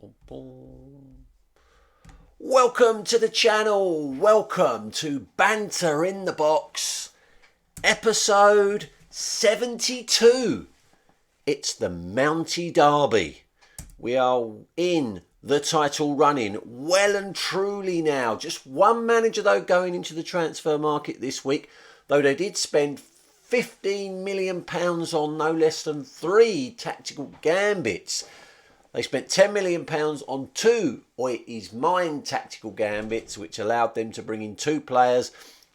boom, boom. Welcome to the channel. Welcome to Banter in the Box, episode 72. It's the Mountie Derby. We are in the title running well and truly now. Just one manager though going into the transfer market this week, though they did spend £15 million on no less than 3 tactical gambits. They spent £10 million on 2 It Is Mine tactical gambits, which allowed them to bring in 2 players,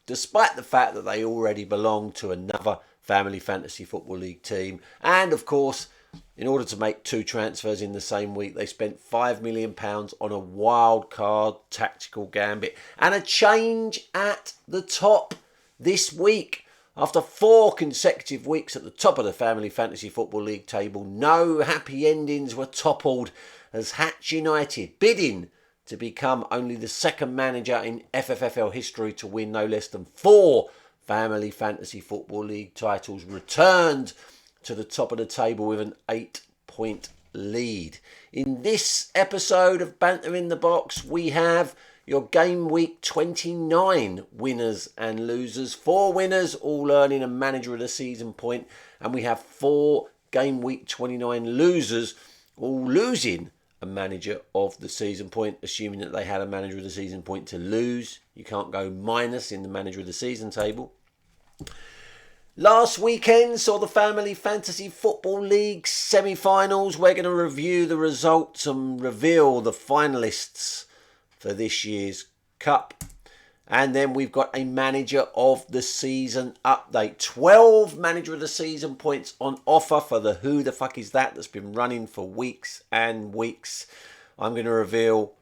despite the fact that they already belong to another Family Fantasy Football League team. And of course, in order to make 2 transfers in the same week, they spent £5 million on a wild card tactical gambit. And a change at the top this week. After 4 consecutive weeks at the top of the Family Fantasy Football League table, no happy endings were toppled as Hatch United, bidding to become only the second manager in FFFL history to win no less than 4 Family Fantasy Football League titles, returned to the top of the table with an 8-point lead. In this episode of Banter in the Box, we have your game week 29 winners and losers. 4 winners, all earning a manager of the season point. And we have 4 game week 29 losers, all losing a manager of the season point, assuming that they had a manager of the season point to lose. You can't go minus in the manager of the season table. Last weekend saw the Family Fantasy Football League semi-finals. We're going to review the results and reveal the finalists for this year's Cup. And then we've got a manager of the season update. 12 manager of the season points on offer for the Who the Fuck Is That that's been running for weeks and weeks. I'm going to reveal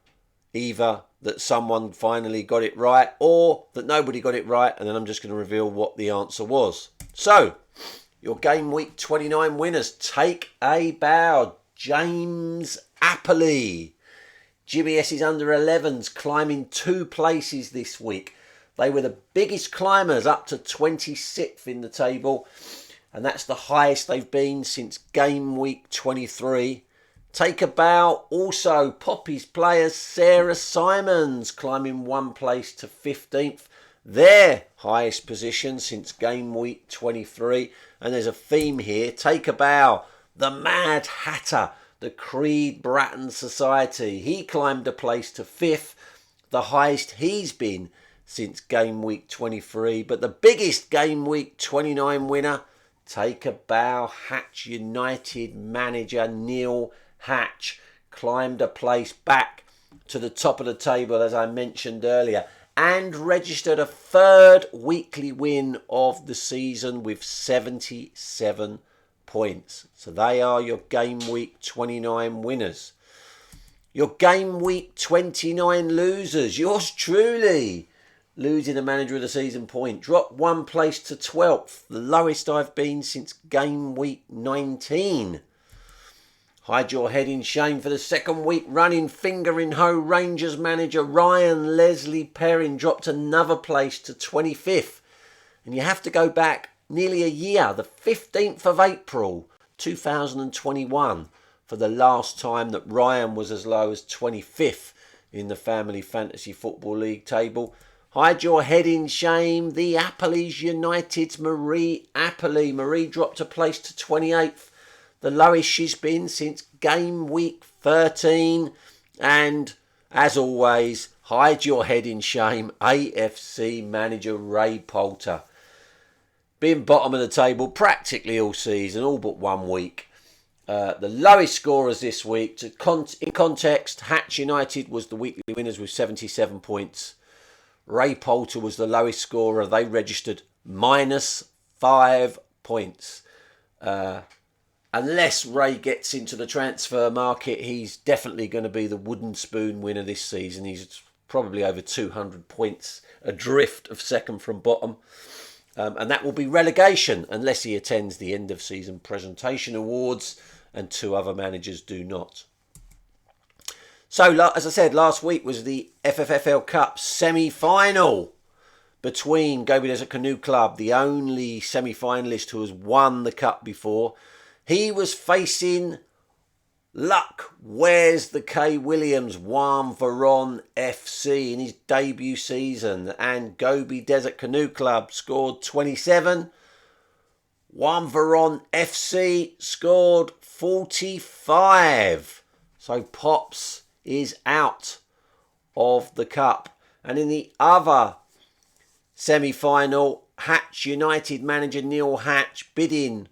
either that someone finally got it right or that nobody got it right, and then I'm just going to reveal what the answer was. So, your game week 29 winners, take a bow. James Appley. GBS's under 11s climbing 2 places this week. They were the biggest climbers, up to 26th in the table, and that's the highest they've been since game week 23. Take a bow. Also, Poppy's players Sarah Simons climbing 1 place to 15th. Their highest position since game week 23. And there's a theme here. Take a bow. The Mad Hatter, the Creed Bratton Society. He climbed a place to 5th, the highest he's been since game week 23. But the biggest game week 29 winner, take a bow, Hatch United manager Neil Hatch, climbed a place back to the top of the table, as I mentioned earlier, and registered a 3rd weekly win of the season with 77 points. So they are your game week 29 winners. Your game week 29 losers. Yours truly, losing a manager of the season point. Dropped 1 place to 12th, the lowest I've been since game week 19. Hide your head in shame for the 2nd week running. Finger in Ho Rangers manager Ryan Leslie Perrin dropped another place to 25th. And you have to go back nearly a year, the 15th of April 2021, for the last time that Ryan was as low as 25th in the Family Fantasy Football League table. Hide your head in shame. The Appleys United's Marie Appley. Marie dropped a place to 28th, the lowest she's been since game week 13. And as always, hide your head in shame. AFC manager Ray Poulter, being bottom of the table practically all season, all but 1 week. The lowest scorers this week, in context, Hatch United was the weekly winners with 77 points. Ray Poulter was the lowest scorer. They registered -5 points. Unless Ray gets into the transfer market, he's definitely going to be the wooden spoon winner this season. He's probably over 200 points adrift of second from bottom. And that will be relegation unless he attends the end of season presentation awards, and 2 other managers do not. So, as I said, last week was the FFFL Cup semi-final between Gobi Desert Canoe Club, the only semi-finalist who has won the Cup before. He was facing Luck wears the K Williams Juan Veron FC in his debut season, and Gobi Desert Canoe Club scored 27. Juan Veron FC scored 45. So Pops is out of the cup. And in the other semi-final, Hatch United manager Neil Hatch bidding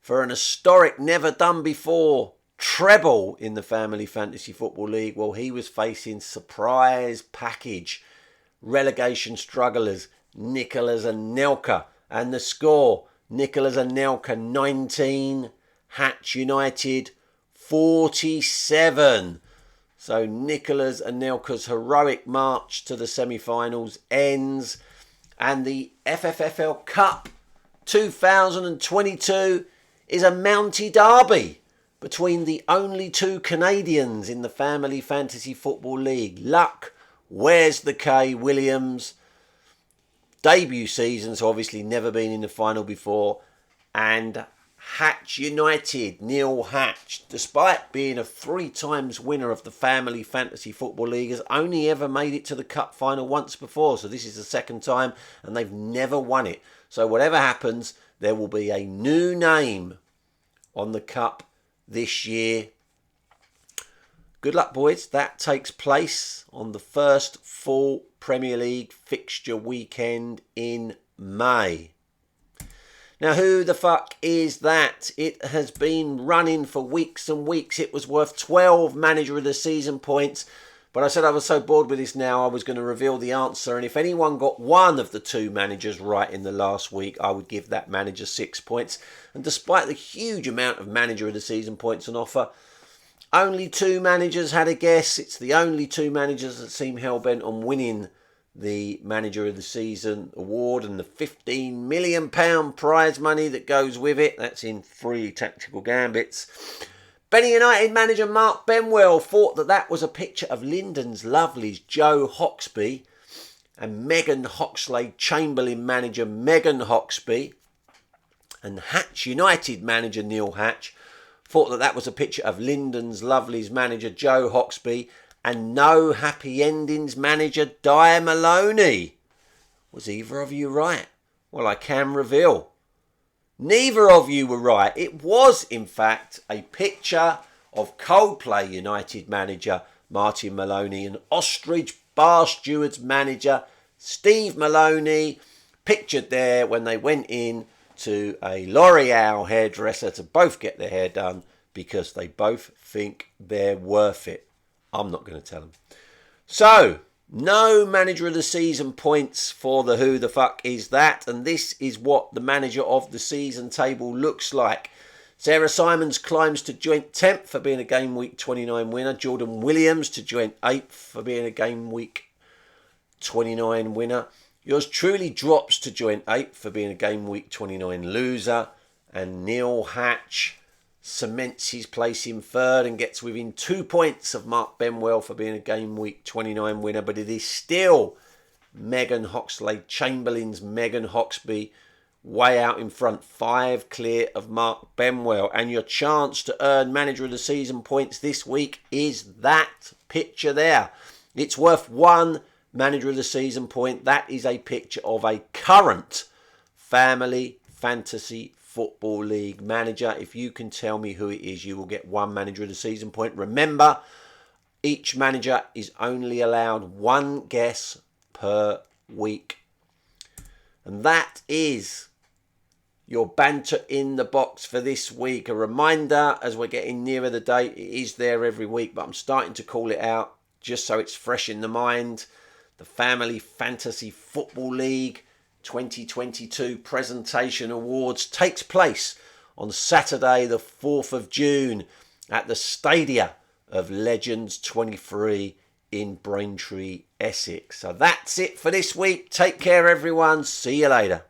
for an historic, never done before treble in the Family Fantasy Football League. Well, he was facing surprise package relegation strugglers Nicholas and Nelka, and the score, Nicholas and Nelka 19, Hatch United 47. So Nicholas and Nelka's heroic march to the semi-finals ends, and the FFFL Cup 2022 is a Mountie derby between the only two Canadians in the Family Fantasy Football League. Luck wears the K Williams. Debut season, so obviously never been in the final before. And Hatch United, Neil Hatch, despite being a 3 times winner of the Family Fantasy Football League, has only ever made it to the cup final once before. So this is the second time, and they've never won it. So whatever happens, there will be a new name on the cup this year. Good luck, boys. That takes place on the first full Premier League fixture weekend in May. Now, who the fuck is that? It has been running for weeks and weeks. It was worth 12 Manager of the Season points. But I said I was so bored with this now, I was going to reveal the answer. And if anyone got one of the 2 managers right in the last week, I would give that manager 6 points. And despite the huge amount of Manager of the Season points on offer, only 2 managers had a guess. It's the only 2 managers that seem hell-bent on winning the Manager of the Season award and the £15 million prize money that goes with it. That's in 3 tactical gambits. Benny United manager Mark Benwell thought that was a picture of Lyndon's Lovely's Joe Hoxby, and Megan Hoxlade Chamberlain manager Megan Hoxby, and Hatch United manager Neil Hatch thought that was a picture of Lyndon's Lovely's manager Joe Hoxby, and No Happy Endings manager Di Maloney. Was either of you right? Well, I can reveal. Neither of you were right. It was, in fact, a picture of Coldplay United manager Martin Maloney and Ostrich Bar Stewards manager Steve Maloney, pictured there when they went in to a L'Oreal hairdresser to both get their hair done because they both think they're worth it. I'm not going to tell them. So, no Manager of the Season points for the Who the Fuck Is That, and this is what the Manager of the Season table looks like. Sarah Simons climbs to joint 10th for being a Game Week 29 winner. Jordan Williams to joint 8th for being a Game Week 29 winner. Yours truly drops to joint 8th for being a Game Week 29 loser. And Neil Hatch cements his place in 3rd and gets within 2 points of Mark Benwell for being a Game Week 29 winner. But it is still Megan Hoxlade Chamberlain's Megan Hoxby way out in front, 5 clear of Mark Benwell. And your chance to earn Manager of the Season points this week is that picture there. It's worth 1 Manager of the Season point. That is a picture of a current Family Fantasy Football League manager. If you can tell me who it is, you will get 1 Manager of the Season point. Remember, each manager is only allowed 1 guess per week. And that is your Banter in the box for this week. A reminder, as we're getting nearer the date, it is there every week, but I'm starting to call it out just so it's fresh in the mind. The Family Fantasy Football League 2022 Presentation Awards takes place on Saturday the 4th of June at the Stadia of Legends 23 in Braintree, Essex. So that's it for this week. Take care, everyone. See you later.